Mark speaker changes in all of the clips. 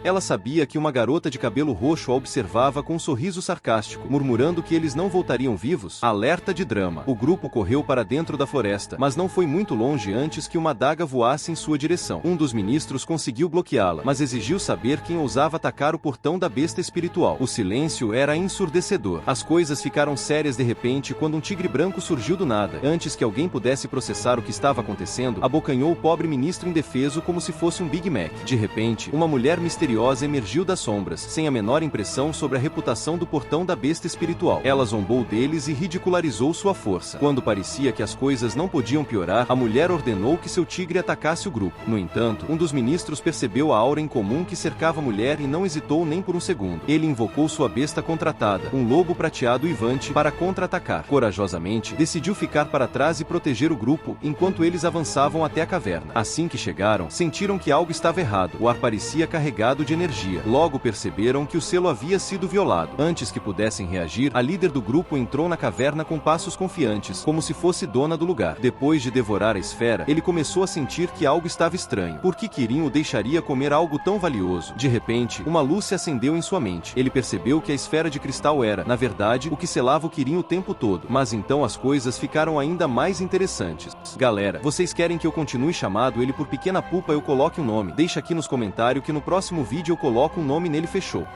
Speaker 1: Ela sabia que uma garota de cabelo roxo a observava com um sorriso sarcástico, murmurando que eles não voltariam vivos. Alerta de drama. O grupo correu para dentro da floresta, mas não foi muito longe antes que uma adaga voasse em sua direção. Um dos ministros conseguiu bloqueá-la, mas exigiu saber quem ousava atacar o portão da besta espiritual. O silêncio era ensurdecedor. As coisas ficaram sérias de repente quando um tigre branco surgiu do nada. Antes que alguém pudesse processar o que estava acontecendo, abocanhou o pobre ministro indefeso como se fosse um Big Mac. De repente, uma mulher misteriosa emergiu das sombras, sem a menor impressão sobre a reputação do portão da besta espiritual. Ela zombou deles e ridicularizou sua força. Quando parecia que as coisas não podiam piorar, a mulher ordenou que seu tigre atacasse o grupo. No entanto, um dos ministros percebeu a aura incomum que cercava a mulher e não hesitou nem por um segundo. Ele invocou sua besta contratada, um lobo prateado uivante, para contra-atacar. Corajosamente, decidiu ficar para trás e proteger o grupo, enquanto eles avançavam até a caverna. Assim que chegaram, sentiram que algo estava errado. O ar parecia carregado de energia. Logo perceberam que o selo havia sido violado. Antes que pudessem reagir, a líder do grupo entrou na caverna com passos confiantes, como se fosse dona do lugar. Depois de devorar a esfera, ele começou a sentir que algo estava estranho. Por que Kirin o deixaria comer algo tão valioso? De repente, uma luz se acendeu em sua mente. Ele percebeu que a esfera de cristal era, na verdade, o que selava o Kirin o tempo todo. Mas então as coisas ficaram ainda mais interessantes. Galera, vocês querem que eu continue chamando ele por Pequena Pupa? Eu coloque um nome. Deixa aqui nos comentários que no próximo vídeo eu coloco um nome nele. Fechou.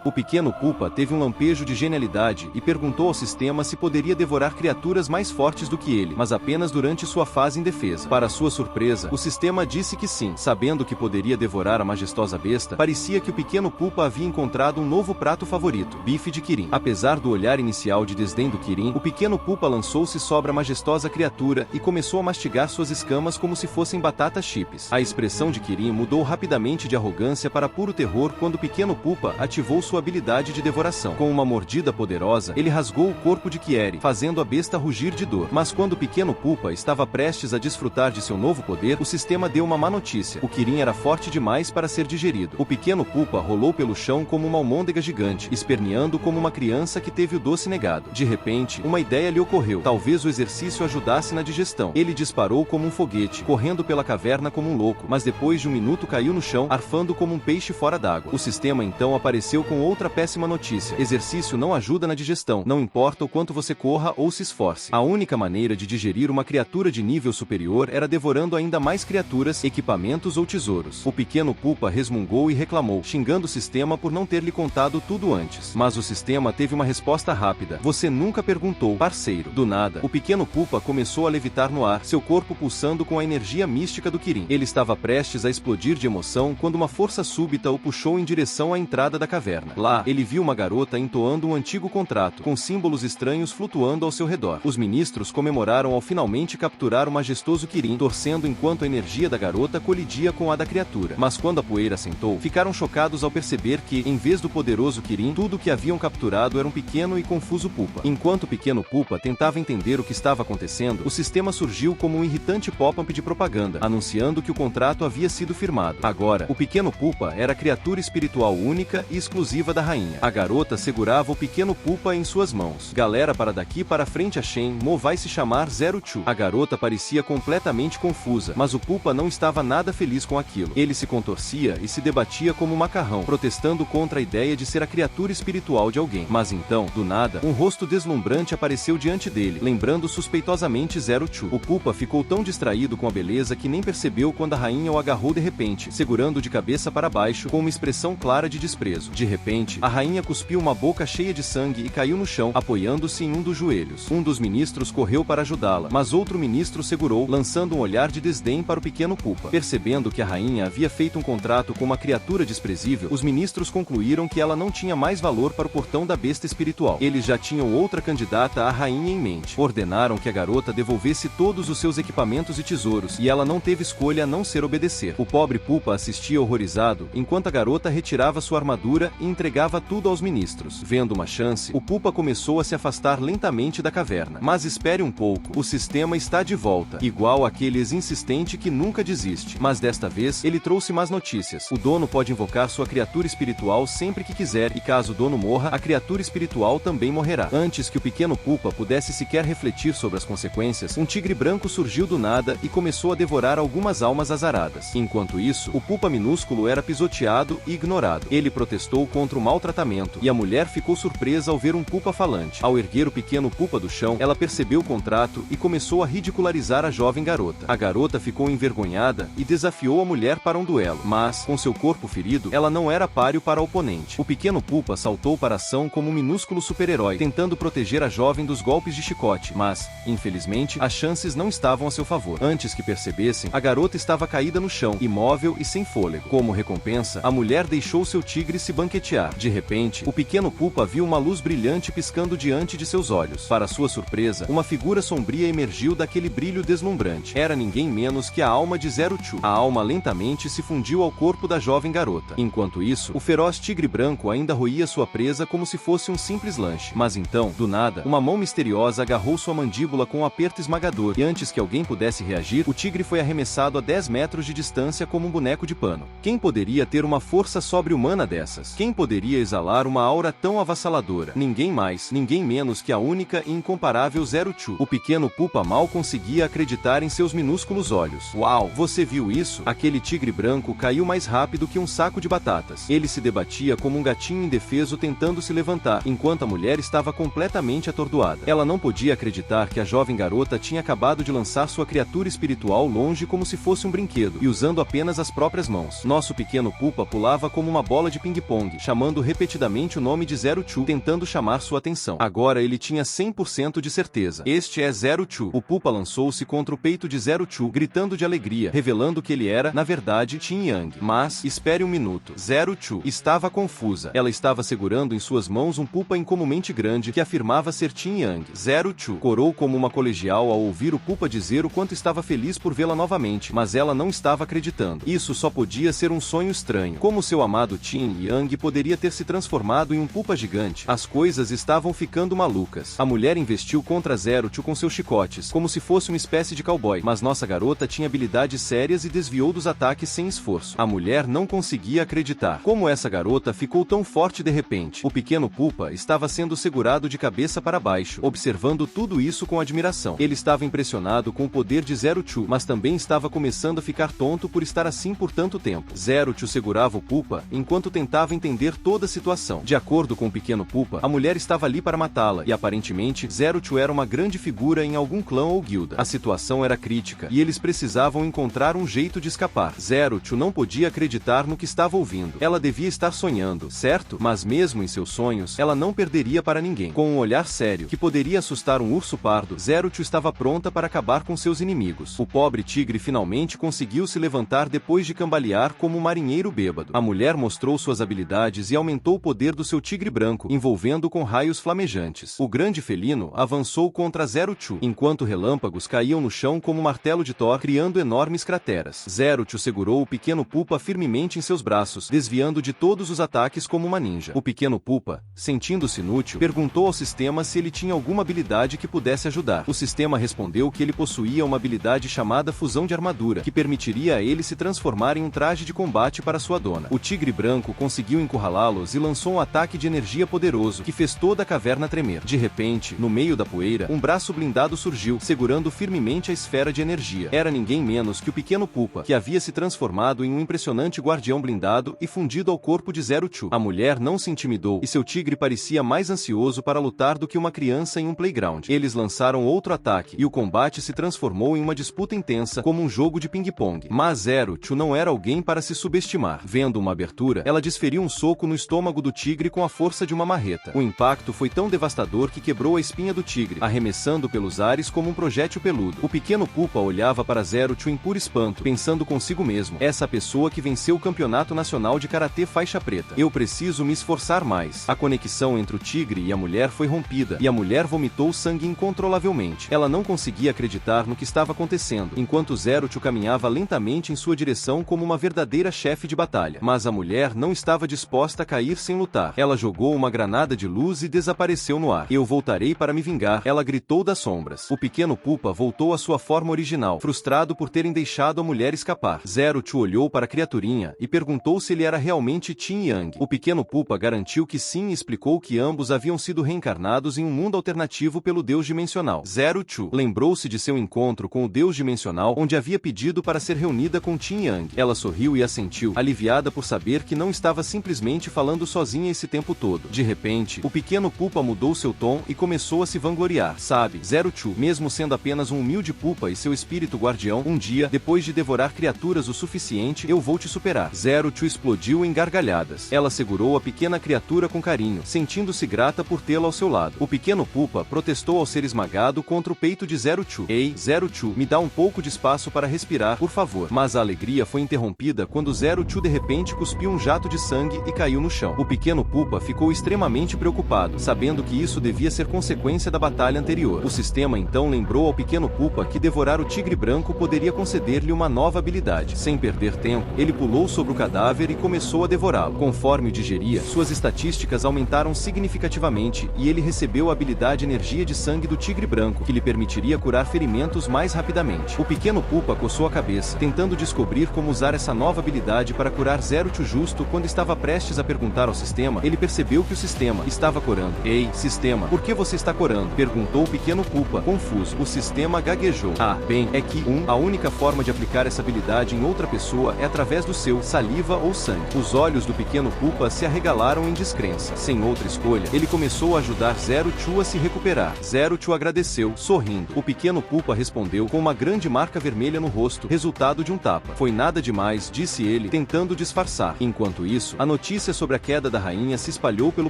Speaker 1: O pequeno Pupa teve um lampejo de genialidade e perguntou ao sistema se poderia devorar criaturas mais fortes do que ele, mas apenas durante sua fase indefesa. Para sua surpresa, o sistema disse que sim. Sabendo que poderia devorar a majestosa besta, parecia que o pequeno Pupa havia encontrado um novo prato favorito, bife de Kirin. Apesar do olhar inicial de desdém do Kirin, o pequeno Pupa lançou-se sobre a majestosa criatura e começou a mastigar suas escamas como se fossem batata chips. A expressão de Kirin mudou rapidamente de arrogância para puro terror quando o pequeno Pupa ativou sua habilidade de devoração. Com uma mordida poderosa, ele rasgou o corpo de Kieri, fazendo a besta rugir de dor. Mas quando o pequeno Pupa estava prestes a desfrutar de seu novo poder, o sistema deu uma má notícia. O Kirin era forte demais para ser digerido. O pequeno Pupa rolou pelo chão como uma almôndega gigante, esperneando como uma criança que teve o doce negado. De repente, uma ideia lhe ocorreu. Talvez o exercício ajudasse na digestão. Ele disparou como um foguete, correndo pela caverna como um louco, mas depois de um minuto caiu no chão, arfando como um peixe fora d'água. O sistema então apareceu com outra péssima notícia. Exercício não ajuda na digestão, não importa o quanto você corra ou se esforce. A única maneira de digerir uma criatura de nível superior era devorando ainda mais criaturas, equipamentos ou tesouros. O pequeno Pupa resmungou e reclamou, xingando o sistema por não ter lhe contado tudo antes. Mas o sistema teve uma resposta rápida. Você nunca perguntou, parceiro. Do nada, o pequeno Pupa começou a levitar no ar, seu corpo pulsando com a energia mística do Kirin. Ele estava prestes a explodir de emoção quando uma força súbita o puxou em direção à entrada da caverna. Lá, ele viu uma garota entoando um antigo contrato, com símbolos estranhos flutuando ao seu redor. Os ministros comemoraram ao finalmente capturar o majestoso Kirin, torcendo enquanto a energia da garota colidia com a da criatura. Mas quando a poeira assentou, ficaram chocados ao perceber que, em vez do poderoso Kirin, tudo que haviam capturado era um pequeno e confuso Pupa. Enquanto o pequeno Pupa tentava entender o que estava acontecendo, o sistema surgiu como um irritante pop-up de propaganda, anunciando que o contrato havia sido firmado. Agora, o pequeno Pupa era a criatura espiritual única e exclusiva da rainha. A garota segurava o pequeno Pupa em suas mãos. Galera, para daqui para frente a Shenmue vai se chamar Zero Two. A garota parecia completamente confusa, mas o Pupa não estava nada feliz com aquilo. Ele se contorcia e se debatia como um macarrão, protestando contra a ideia de ser a criatura espiritual de alguém. Mas então, do nada, um rosto deslumbrante apareceu diante dele, lembrando suspeitosamente Zero Two. O Pupa ficou tão distraído com a beleza que nem percebeu quando a rainha o agarrou de repente, segurando de cabeça para baixo com uma expressão clara de desprezo. De repente, a rainha cuspiu uma boca cheia de sangue e caiu no chão, apoiando-se em um dos joelhos. Um dos ministros correu para ajudá-la, mas outro ministro segurou, lançando um olhar de desdém para o pequeno Pupa. Percebendo que a rainha havia feito um contrato com uma criatura desprezível, os ministros concluíram que ela não tinha mais valor para o portão da besta espiritual. Eles já tinham outra candidata à rainha em mente. Ordenaram que a garota devolvesse todos os seus equipamentos e tesouros, e ela não teve escolha a não ser obedecer. O pobre Pupa assistia horrorizado, enquanto a garota retirava sua armadura e entregava tudo aos ministros. Vendo uma chance, o Pupa começou a se afastar lentamente da caverna. Mas espere um pouco, o sistema está de volta, igual aquele insistente que nunca desiste. Mas desta vez, ele trouxe más notícias. O dono pode invocar sua criatura espiritual sempre que quiser, e caso o dono morra, a criatura espiritual também morrerá. Antes que o pequeno Pupa pudesse sequer refletir sobre as consequências, um tigre branco surgiu do nada e começou a devorar algumas almas azaradas. Enquanto isso, o Pupa minúsculo era pisoteado e ignorado. Ele protestou contra o maltratamento, e a mulher ficou surpresa ao ver um Pupa falante. Ao erguer o pequeno Pupa do chão, ela percebeu o contrato e começou a ridicularizar a jovem garota. A garota ficou envergonhada e desafiou a mulher para um duelo, mas, com seu corpo ferido, ela não era páreo para o oponente. O pequeno Pupa saltou para a ação como um minúsculo super-herói, tentando proteger a jovem dos golpes de chicote, mas, infelizmente, as chances não estavam a seu favor. Antes que percebessem, a garota estava caída no chão, imóvel e sem fôlego. Como recompensa, a mulher deixou seu tigre se banquetear. De repente, o pequeno Pupa viu uma luz brilhante piscando diante de seus olhos. Para sua surpresa, uma figura sombria emergiu daquele brilho deslumbrante. Era ninguém menos que a alma de Zero Two. A alma lentamente se fundiu ao corpo da jovem garota. Enquanto isso, o feroz tigre branco ainda roía sua presa como se fosse um simples lanche. Mas então, do nada, uma mão misteriosa agarrou sua mandíbula com um aperto esmagador, e antes que alguém pudesse reagir, o tigre foi arremessado a 10 metros de distância como um boneco de pano. Quem poderia ter uma força sobre-humana dessas? Quem poderia exalar uma aura tão avassaladora? Ninguém mais, ninguém menos que a única e incomparável Zero Two. O pequeno Pupa mal conseguia acreditar em seus minúsculos olhos. Uau, você viu isso? Aquele tigre branco caiu mais rápido que um saco de batatas. Ele se debatia como um gatinho indefeso tentando se levantar, enquanto a mulher estava completamente atordoada. Ela não podia acreditar que a jovem garota tinha acabado de lançar sua criatura espiritual longe como se fosse um brinquedo, e usando apenas as próprias mãos. Nosso pequeno Pupa pulava como uma bola de ping-pong, chamando repetidamente o nome de Zero Two, tentando chamar sua atenção. Agora ele tinha 100% de certeza. Este é Zero Two. O Pupa lançou-se contra o peito de Zero Two, gritando de alegria, revelando que ele era, na verdade, Tin Yang. Mas, espere um minuto. Zero Two estava confusa. Ela estava segurando em suas mãos um Pupa incomumente grande que afirmava ser Tin Yang. Zero Two corou como uma colegial ao ouvir o Pupa dizer o quanto estava feliz por vê-la novamente, mas ela não estava acreditando. Isso só podia ser um sonho estranho. Como seu amado Tin Yang poderia ter se transformado em um Pupa gigante? As coisas estavam ficando malucas. A mulher investiu contra Zero Two com seus chicotes, como se fosse uma espécie de cowboy, mas nossa garota tinha habilidades sérias e desviou dos ataques sem esforço. A mulher não conseguia acreditar. Como essa garota ficou tão forte de repente? O pequeno Pupa estava sendo segurado de cabeça para baixo, observando tudo isso com admiração. Ele estava impressionado com o poder de Zero Two, mas também estava começando a ficar tonto por estar assim por tanto tempo. Zero Two segurava o Pupa enquanto tentava entender toda a situação. De acordo com o pequeno Pupa, a mulher estava ali para matá-la, e aparentemente Zero Two era uma grande figura em algum clã ou guilda. A situação era crítica, e eles precisavam encontrar um jeito de escapar. Zero Two não podia acreditar no que estava ouvindo. Ela devia estar sonhando, certo? Mas mesmo em seus sonhos, ela não perderia para ninguém. Com um olhar sério, que poderia assustar um urso pardo, Zero Two estava pronta para acabar com seus inimigos. O pobre tigre finalmente conseguiu se levantar depois de cambalear como um marinheiro bêbado. A mulher mostrou suas habilidades e aumentou o poder do seu tigre branco, envolvendo com raios flamejantes. O grande felino avançou contra Zero Two, enquanto relâmpagos caíam no chão como martelo de Thor, criando enormes crateras. Zero Two segurou o pequeno Pupa firmemente em seus braços, desviando de todos os ataques como uma ninja. O pequeno Pupa, sentindo-se inútil, perguntou ao sistema se ele tinha alguma habilidade que pudesse ajudar. O sistema respondeu que ele possuía uma habilidade chamada fusão de armadura, que permitiria a ele se transformar em um traje de combate para sua dona. O tigre branco conseguiu encurralá-los e lançou um ataque de energia poderoso, que fez toda a caverna tremer. De repente, no meio da poeira, um braço blindado surgiu, segurando firmemente a esfera de energia. Era ninguém menos que o pequeno Pupa, que havia se transformado em um impressionante guardião blindado e fundido ao corpo de Zero Two. A mulher não se intimidou, e seu tigre parecia mais ansioso para lutar do que uma criança em um playground. Eles lançaram outro ataque, e o combate se transformou em uma disputa intensa, como um jogo de ping-pong. Mas Zero Two não era alguém para se subestimar. Vendo uma abertura, ela desferiu um soco no estômago do tigre com a força de uma marreta. O impacto foi tão devastador que quebrou a espinha do tigre, arremessando pelos ares como um projétil peludo. O pequeno Pupa olhava para Zero Two em puro espanto, pensando consigo mesmo: essa pessoa que venceu o campeonato nacional de karatê faixa preta. Eu preciso me esforçar mais. A conexão entre o tigre e a mulher foi rompida, e a mulher vomitou sangue incontrolavelmente. Ela não conseguia acreditar no que estava acontecendo, enquanto Zero Two caminhava lentamente em sua direção como uma verdadeira chefe de batalha. Mas a mulher não estava disposta disposta a cair sem lutar. Ela jogou uma granada de luz e desapareceu no ar. Eu voltarei para me vingar, ela gritou das sombras. O pequeno Pupa voltou à sua forma original, frustrado por terem deixado a mulher escapar. Zero Two olhou para a criaturinha e perguntou se ele era realmente Tin Yang. O pequeno Pupa garantiu que sim e explicou que ambos haviam sido reencarnados em um mundo alternativo pelo Deus Dimensional. Zero Two lembrou-se de seu encontro com o Deus Dimensional, onde havia pedido para ser reunida com Tin Yang. Ela sorriu e assentiu, aliviada por saber que não estava simplesmente falando sozinha esse tempo todo. De repente, o pequeno Pupa mudou seu tom e começou a se vangloriar. Sabe, Zero Two, mesmo sendo apenas um humilde Pupa e seu espírito guardião, um dia, depois de devorar criaturas o suficiente, eu vou te superar. Zero Two explodiu em gargalhadas. Ela segurou a pequena criatura com carinho, sentindo-se grata por tê-la ao seu lado. O pequeno Pupa protestou ao ser esmagado contra o peito de Zero Two. Ei, Zero Two, me dá um pouco de espaço para respirar, por favor. Mas a alegria foi interrompida quando Zero Two de repente cuspiu um jato de sangue e caiu no chão. O pequeno Pupa ficou extremamente preocupado, sabendo que isso devia ser consequência da batalha anterior. O sistema então lembrou ao pequeno Pupa que devorar o tigre branco poderia conceder-lhe uma nova habilidade. Sem perder tempo, ele pulou sobre o cadáver e começou a devorá-lo. Conforme o digeria, suas estatísticas aumentaram significativamente e ele recebeu a habilidade Energia de Sangue do Tigre Branco, que lhe permitiria curar ferimentos mais rapidamente. O pequeno Pupa coçou a cabeça, tentando descobrir como usar essa nova habilidade para curar Zero Two. Justo quando estava prestes a perguntar ao sistema, ele percebeu que o sistema estava corando. Ei, sistema, por que você está corando? Perguntou o pequeno Pupa, confuso. O sistema gaguejou. Ah, bem, é que a única forma de aplicar essa habilidade em outra pessoa é através do seu saliva ou sangue. Os olhos do pequeno Pupa se arregalaram em descrença. Sem outra escolha, ele começou a ajudar Zero Two a se recuperar. Zero Two agradeceu, sorrindo. O pequeno Pupa respondeu com uma grande marca vermelha no rosto, resultado de um tapa. Foi nada demais, disse ele, tentando disfarçar. Enquanto isso, a notícia sobre a queda da rainha se espalhou pelo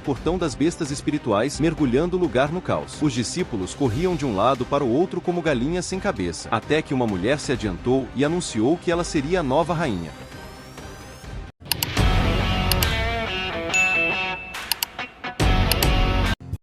Speaker 1: portão das bestas espirituais, mergulhando o lugar no caos. Os discípulos corriam de um lado para o outro como galinhas sem cabeça, até que uma mulher se adiantou e anunciou que ela seria a nova rainha.